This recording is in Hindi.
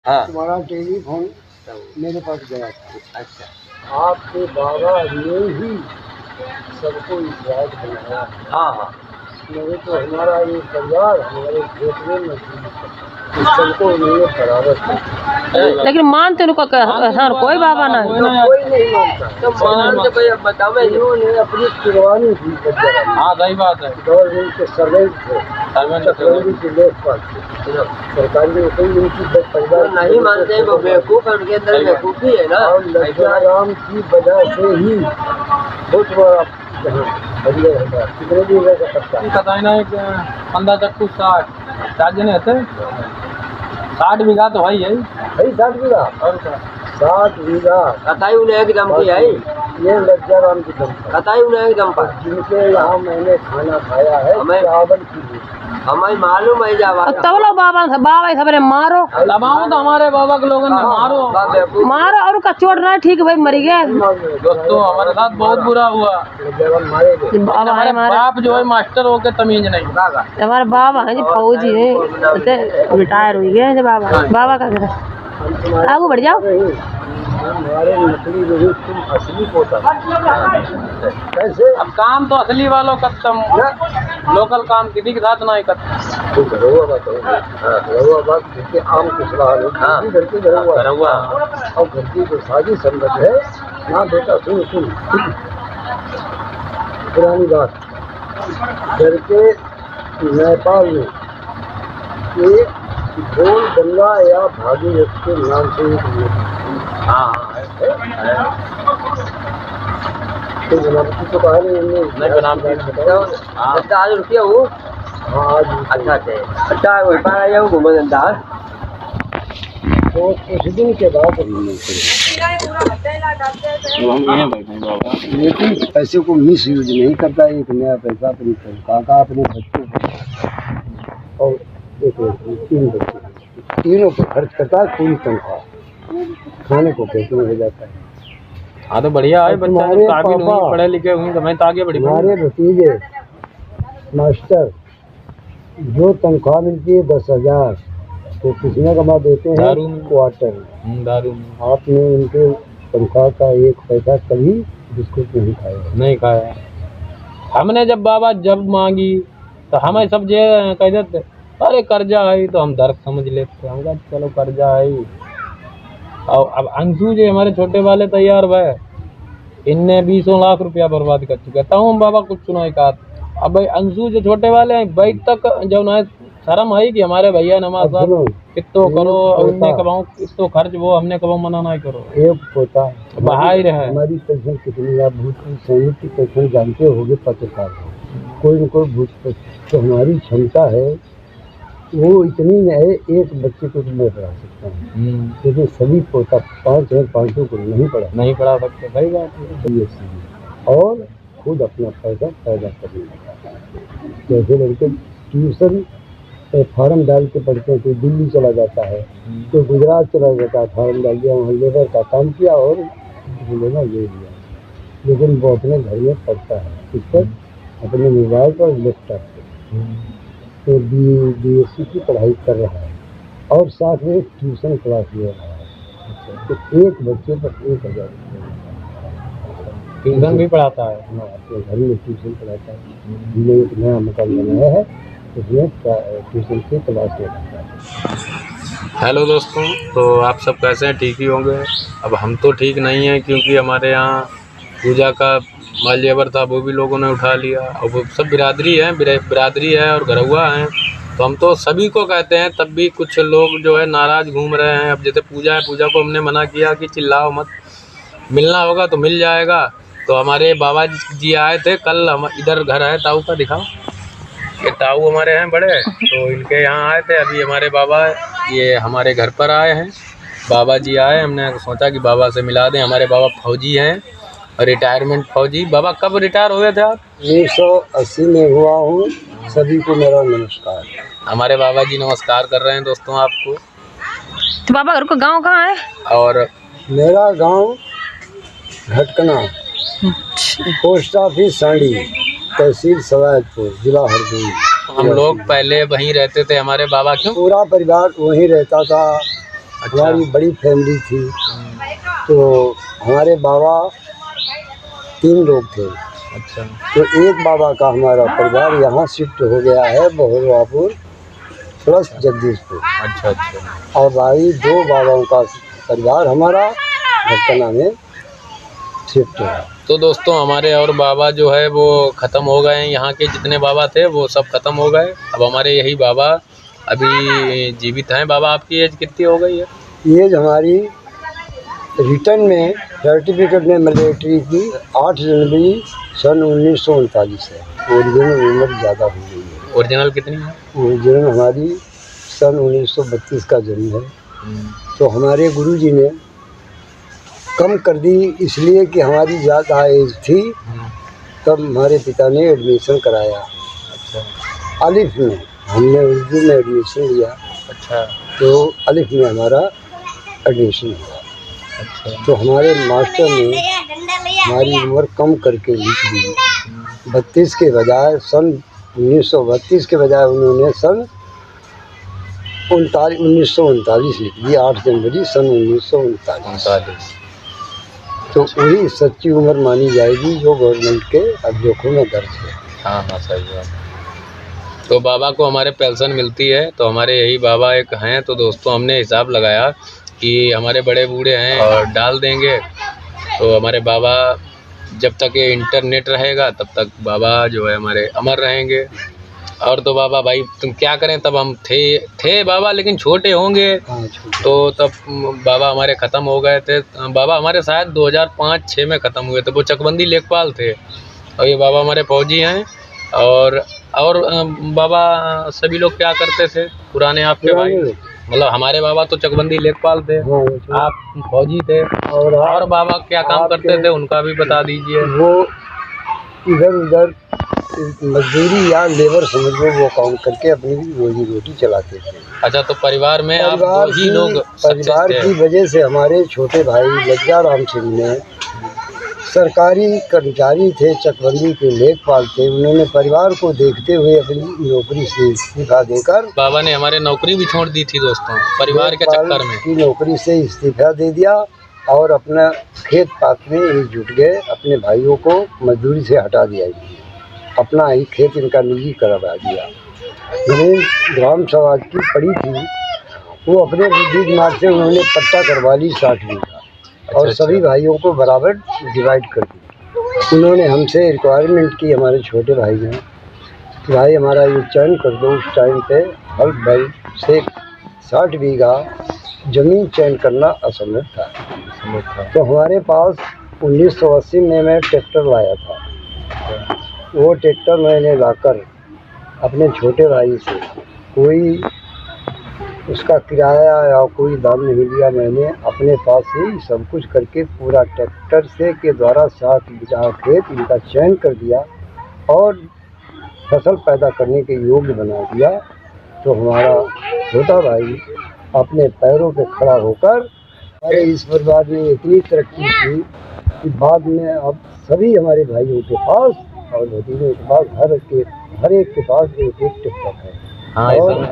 हाँ। तुम्हारा टेलीफोन मेरे पास गया था। अच्छा। आपके बाबा ने ही सबको इस्लाम बनाया। हाँ हाँ। मेरे तो हमारा ये परिवार हमारे क्षेत्र में सबको उन्होंने बराबर किया। लेकिन मानते उनको हाँ कोई बाबा ना है। कोई नहीं मानता। तो मानते भाई अब बताओ इन्होंने अपनी कुर्बानी दी। हाँ सही बात है। गवर्नमेंट के सर्वेंट थे, चक्रवर्ती के लेखपाल थे, सरकारी नौकरी उनकी परिवार नहीं मानते वो बेवकूफ है, उनके अंदर बेवकूफी है ना। और लज्जा राम की वजह से ही बहुत बड़ा कितने दिन का पत्ता ना एक 15 चक्कू 60 जने थे। 60 बीघा तो भाई है भाई 60 बीघा और 60 बीघा कताई उन्हें एकदम की है। ये लज्जा राम की दम कताई उन्हें एकदम पर जिनके यहाँ मैंने खाना खाया है चावल की हमें मालूम है जावा तब लोग बाबा सबने मारो दबाओ तो हमारे बाबा के लोगों ने मारो और उनका चोट ना ठीक भाई मरी गए। दोस्तों हमारे साथ बहुत बुरा हुआ। बाबा हमारे बाप जो है मास्टर होके तमीज नहीं। हमारे बाबा है जी फौजी है, रिटायर हुई गए बाबा। बाबा का घर आगे बढ़ जाओ। हमारे नकली नहीं तुम असली पोता कैसे। अब काम तो असली वालों का तुम लोकल काम किसी के साथ नहीं करते। तो घरवा बात घरवा बात जिसके आम की सलाह है घर की घरवा और घर की जो साजी संगत है ना बेटा सुन सुन पुरानी बात घर के नेपाल में एक ढोल गंगा या भागीरथ के नाम से एक तो बनारसी तो कहा नहीं बनाम आज रुपया वो। हाँ आज अच्छा अच्छा वही पारा जाओ घूमने धंधा। तो कुछ दिन के बाद लेकिन पैसे को मिस यूज नहीं करता। एक नया पैसा अपनी तनख्वाह का अपने बच्चों को और एक तीन बच्चे तीनों को खर्च करता है। पूरी तनख्वाह खाने को पैसे में हो जाता है। हाँ तो बढ़िया है बच्चा जब काबिल हुई पढ़े लिखे हुई तो मैं तो आगे बढ़ी। हमारे भतीजे मास्टर जो तनख्वाह मिलती है 10,000 तो किसने कमा देते हैं क्वार्टर दारू। आपने उनके तनख्वाह का एक पैसा कभी बिस्कुट नहीं खाया। नहीं खाया। हमने जब बाबा जब मांगी तो हमें सब जे कह देते अरे कर्जा आई तो हम दर्द समझ लेते। हम कहा चलो कर्जा आई। और अब अंशु जो हमारे छोटे वाले तैयार हुए इनने 20 लाख रुपया बर्बाद कर चुका था। हम बाबा कुछ सुनाई कहा। अब भाई अंशु जो छोटे वाले हैं भाई तक जब ना शर्म आई कि हमारे भैया नमाज कितो करो उनने कबाऊ कितो खर्च वो हमने कबाऊ मना नहीं करो। एक पोता बाहर रहे। हमारी पेंशन कितनी आप भूत सैनिक की पेंशन जानते होगे पत्रकार कोई न कोई भूत तो हमारी क्षमता है वो इतनी है एक बच्चे को मैं पढ़ा सकता हूँ लेकिन सभी पोता 5,500 को नहीं पढ़ा सकते। सही बात है। और खुद अपना पैसा पैदा करने लगा। जैसे लड़के ट्यूशन फार्म डाल के पढ़ते हैं कोई दिल्ली चला जाता है कोई गुजरात चला जाता है फार्म डाल दिया वहाँ लेबर का काम किया और लेना ले लिया। लेकिन वो अपने घर में पढ़ता है किस पर अपने मोबाइल पर लैपटॉप पर तो BSc की पढ़ाई कर रहा है और साथ में ट्यूशन क्लास ले रहा है। तो एक बच्चे पर 1,000 ट्यूशन भी पढ़ाता है। हाँ अपने घर में ट्यूशन पढ़ाता है। हमने एक नया मकान बनाया है उसमें ट्यूशन की क्लास ले रहा है। हेलो दोस्तों, तो आप सब कैसे हैं? ठीक ही होंगे। अब हम तो ठीक नहीं हैं क्योंकि हमारे यहाँ पूजा का माल जेवर था वो भी लोगों ने उठा लिया और वो सब बिरादरी है और घरवा हैं। तो हम तो सभी को कहते हैं तब भी कुछ लोग जो है नाराज़ घूम रहे हैं। अब जैसे पूजा है पूजा को हमने मना किया कि चिल्लाओ मत, मिलना होगा तो मिल जाएगा। तो हमारे बाबा जी आए थे कल, हम इधर घर है ताऊ का दिखाओ। ये ताऊ हमारे हैं बड़े तो इनके यहाँ आए थे। अभी हमारे बाबा ये हमारे घर पर आए हैं। बाबा जी आए हमने सोचा कि बाबा से मिला दें। हमारे बाबा फौजी हैं रिटायरमेंट फौजी। बाबा कब रिटायर हुए थे आप? 1980 में हुआ हूँ। सभी को मेरा नमस्कार। हमारे बाबा जी नमस्कार कर रहे हैं दोस्तों आपको। तो बाबा घर का गांव कहाँ है? और मेरा गांव घटकना, पोस्ट ऑफिस सांडी, तहसील सवायदपुर, जिला हरदोई। हम लोग पहले वहीं रहते थे। हमारे बाबा क्यों पूरा परिवार वहीं रहता था। हमारी बड़ी फैमिली थी। तो हमारे बाबा 3 लोग थे। अच्छा तो एक बाबा का हमारा परिवार यहाँ शिफ्ट हो गया है बहुरापुर प्लस जगदीशपुर। अच्छा अच्छा। और भाई 2 बाबाओं का परिवार हमारा भटकना में शिफ्ट है। तो दोस्तों हमारे और बाबा जो है वो ख़त्म हो गए हैं। यहाँ के जितने बाबा थे वो सब ख़त्म हो गए। अब हमारे यही बाबा अभी जीवित हैं। बाबा आपकी एज कितनी हो गई है? एज हमारी रिटर्न में सर्टिफिकेट में मिलिट्री की 8 जनवरी सन 1939 है। ओरिजिनल उम्र ज़्यादा हो गई है। ओरिजिनल कितनी है? ओरिजिनल हमारी सन 1932 का जन्म है। तो हमारे गुरुजी ने कम कर दी इसलिए कि हमारी ज़्यादा एज थी। तब हमारे पिता ने एडमिशन कराया। अच्छा अलिफ में, हमने उर्दू में एडमिशन लिया। अच्छा तो अलिफ में हमारा एडमिशन हुआ। अच्छा। तो हमारे मास्टर ने हमारी उम्र कम करके लिख दी। 32 के बजाय सन 1932 के बजाय उन्होंने सन 1939 लिख दी। 8 जनवरी सन 1939। तो वही सच्ची उम्र मानी जाएगी जो गवर्नमेंट के अभिलेखों में दर्ज है। हाँ हाँ सही बात। तो बाबा को हमारे पेंशन मिलती है। तो हमारे यही बाबा एक हैं। तो दोस्तों हमने हिसाब लगाया कि हमारे बड़े बूढ़े हैं और डाल देंगे तो हमारे बाबा जब तक ये इंटरनेट रहेगा तब तक बाबा जो है हमारे अमर रहेंगे। और तो बाबा भाई तुम क्या करें, तब हम थे बाबा लेकिन छोटे होंगे। तो तब बाबा हमारे ख़त्म हो गए थे। बाबा हमारे शायद 2005-06 में ख़त्म हुए थे। वो चकबंदी लेखपाल थे और ये बाबा हमारे फौजी हैं। और बाबा सभी लोग क्या करते थे पुराने आपके भाई? मतलब हमारे बाबा तो चकबंदी लेखपाल थे, आप फौजी थे। और बाबा क्या काम करते थे उनका भी बता दीजिए। वो इधर उधर मजदूरी या लेबर समझ लो वो काम करके अपनी रोजी रोटी चलाते थे। अच्छा तो परिवार में आप 2 ही लोग? परिवार की वजह से हमारे छोटे भाई लज्जा राम सिंह ने सरकारी कर्मचारी थे, चकबंदी के लेखपाल थे। उन्होंने परिवार को देखते हुए अपनी नौकरी से इस्तीफा देकर बाबा ने हमारे नौकरी भी छोड़ दी थी दोस्तों परिवार के चक्कर में। की नौकरी से इस्तीफा दे दिया और अपना खेत पात में ही जुट गए। अपने भाइयों को मजदूरी से हटा दिया, अपना ही खेत इनका निजी करवा दिया। जमीन ग्राम समाज की पड़ी थी, वो अपने बुद्धि दिमाग से उन्होंने पट्टा करवा ली 60 बीघा और सभी भाइयों को बराबर डिवाइड कर दी। उन्होंने हमसे रिक्वायरमेंट की, हमारे छोटे भाई ने, कि भाई हमारा ये चयन कर दो। उस टाइम पे हल्फ भाई से 60 बीघा ज़मीन चयन करना असंभव था। तो हमारे पास 1980 में मैं ट्रैक्टर लाया था। वो ट्रैक्टर मैंने लाकर अपने छोटे भाई से कोई उसका किराया या कोई दाम नहीं लिया। मैंने अपने पास ही सब कुछ करके पूरा ट्रैक्टर से के द्वारा 60 बीघा खेत इनका चयन कर दिया और फसल पैदा करने के योग्य बना दिया। तो हमारा छोटा भाई अपने पैरों पे खड़ा होकर हमारे इस परिवार में इतनी तरक्की की कि बाद में अब सभी हमारे भाइयों के पास और भतीजों के पास हर एक के पास एक ट्रैक्टर है। हाँ, और